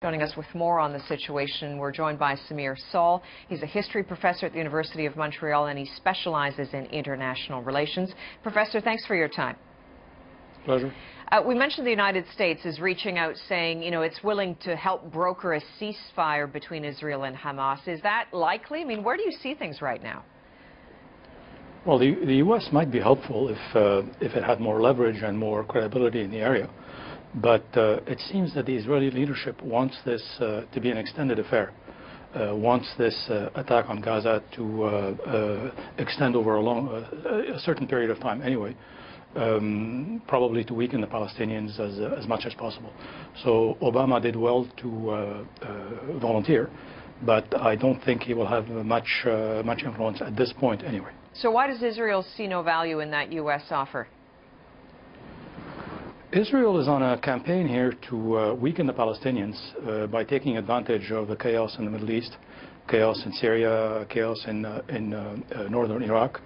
Joining us with more on the situation, we're joined by Samir Saul. He's a history professor at the University of Montreal, and he specializes in international relations. Professor, thanks for your time. Pleasure. We mentioned the United States is reaching out saying, it's willing to help broker a ceasefire between Israel and Hamas. Is that likely? I mean, where do you see things right now? Well, the U.S. might be helpful if it had more leverage and more credibility in the area. But it seems that the Israeli leadership wants this to be an extended affair, wants this attack on Gaza to extend over a certain period of time anyway, probably to weaken the Palestinians as much as possible. So Obama did well to volunteer, but I don't think he will have much influence at this point anyway. So why does Israel see no value in that U.S. offer? Israel is on a campaign here to weaken the Palestinians by taking advantage of the chaos in the Middle East, chaos in Syria, chaos in northern Iraq,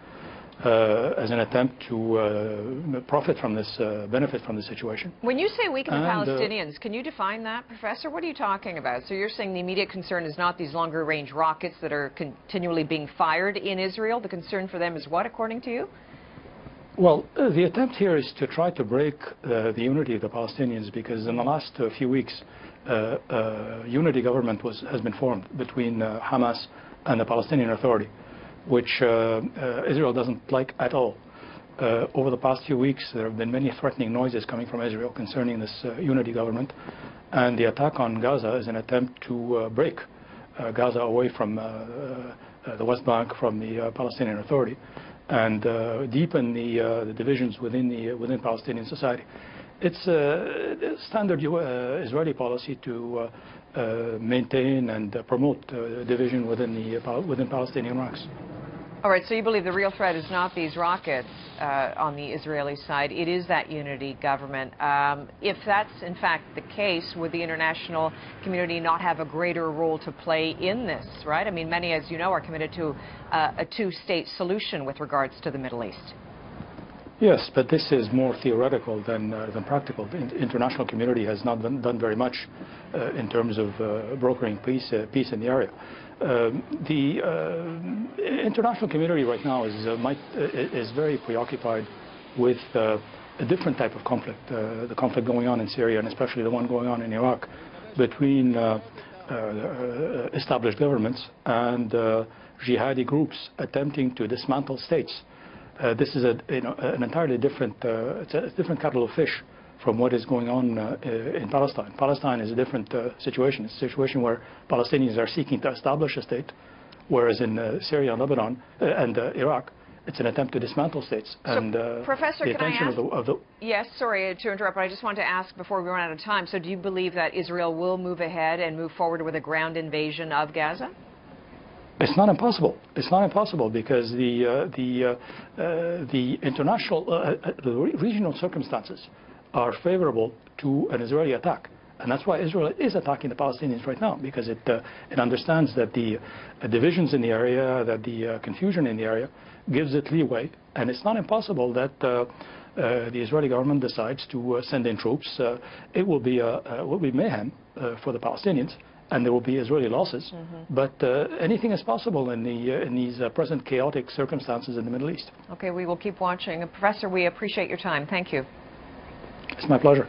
as an attempt to profit from this, benefit from the situation. When you say weaken the Palestinians, can you define that, Professor? What are you talking about? So you're saying the immediate concern is not these longer range rockets that are continually being fired in Israel. The concern for them is what, according to you? Well, the attempt here is to try to break the unity of the Palestinians, because in the last few weeks, unity government has been formed between Hamas and the Palestinian Authority, which Israel doesn't like at all. Over the past few weeks, there have been many threatening noises coming from Israel concerning this unity government, and the attack on Gaza is an attempt to break Gaza away from the West Bank, from the Palestinian Authority, and deepen the divisions within Palestinian society. It's a standard Israeli policy to maintain and promote division within Palestinian ranks. All right, so you believe the real threat is not these rockets on the Israeli side, it is that unity government. If that's in fact the case, would the international community not have a greater role to play in this, right? I mean, many, as you know, are committed to a two-state solution with regards to the Middle East. Yes, but this is more theoretical than practical. The international community has not done very much in terms of brokering peace in the area. The international community right now is very preoccupied with a different type of conflict, the conflict going on in Syria, and especially the one going on in Iraq, between established governments and jihadi groups attempting to dismantle states. This is an entirely different, it's a different kettle of fish from what is going on in Palestine. Palestine is a different situation. It's a situation where Palestinians are seeking to establish a state, whereas in Syria, Lebanon, and Iraq, it's an attempt to dismantle states. So, and Professor, the attention can I ask? Yes, sorry to interrupt, but I just wanted to ask before we run out of time. So do you believe that Israel will move ahead and move forward with a ground invasion of Gaza? It's not impossible. It's not impossible because the international, the regional circumstances are favorable to an Israeli attack, and that's why Israel is attacking the Palestinians right now, because it understands that the divisions in the area, that the confusion in the area, gives it leeway, and it's not impossible that the Israeli government decides to send in troops. It will be mayhem for the Palestinians, and there will be Israeli losses. But anything is possible in these present chaotic circumstances in the Middle East. Okay, we will keep watching. Professor, we appreciate your time. Thank you. It's my pleasure.